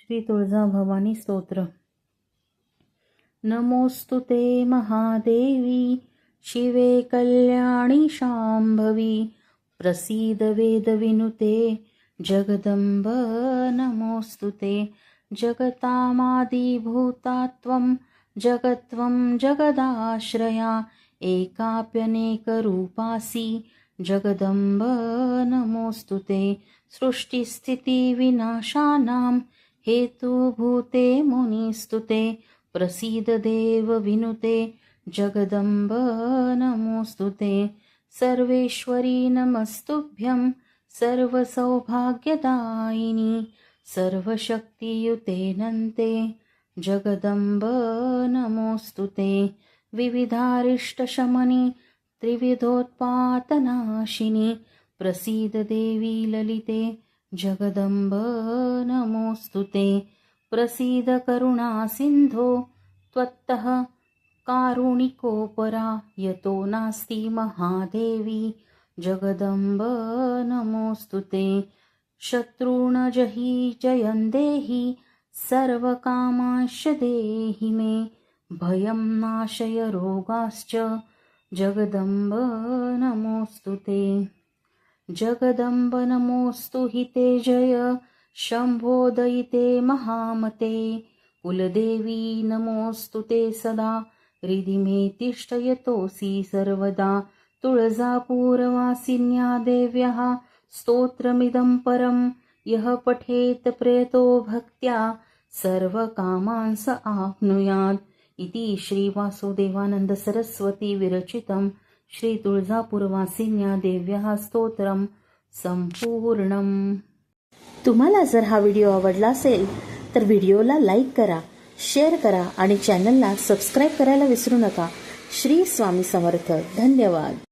श्री तुळजाभवानी स्तोत्र। नमोस्तु ते महादेवी शिवे कल्याणी शांभवी प्रसीद वेदविनुते जगदंब नमोस्तु ते। जगतामादिभूतात्वं जगत्वं जगदाश्रया एकाप्यनेकरूपासि जगदंब नमोस्तु ते। सृष्टिस्थितिविनाशानां हेतुभूते मुनिस्तुते प्रसीद देव विनुते जगदंब नमोस्तु ते। सर्वेश्वरी नमस्तुभ्यं सर्वसौभाग्यदायिनी सर्वशक्तियुते नन्ते जगदंब नमोस्तु ते। विविधारिष्टशमनी त्रिविधोत्पातनाशिनी प्रसीद देवी ललिते जगदंब नमोस्तु ते। प्रसीद करुणासिन्धो त्वत्तः कारुणिकोपरा यतो नास्ति महादेवी जगदंब नमोस्तु ते। शत्रून् जहि जयं देहि सर्वकामांश्च देहि मे भयं नाशय रोगाश्च जगदंब नमोस्तु ते। जगदंब नमोस्तु हि ते जय शंभोदयिते महामते कुलदेवी नमोस्तु ते सदा हृदि मे तिष्ठ यतोऽसि सर्वदा। तुळजापूरवासिन्या देव्याः स्तोत्रमिदं परं यः पठेत् प्रयतो भक्त्या सर्वकामान् स आप्नुयात् इति श्री वासुदेवानंद सरस्वती विरचितं श्री तुळजापूरवासिन्या देव्याः स्तोत्रम संपूर्णम। तुम्हाला जर हा व्हिडिओ आवडला असेल तर व्हिडिओला लाईक करा, शेअर करा आणि चॅनलला सबस्क्राईब करायला विसरू नका। श्री स्वामी समर्थ। धन्यवाद।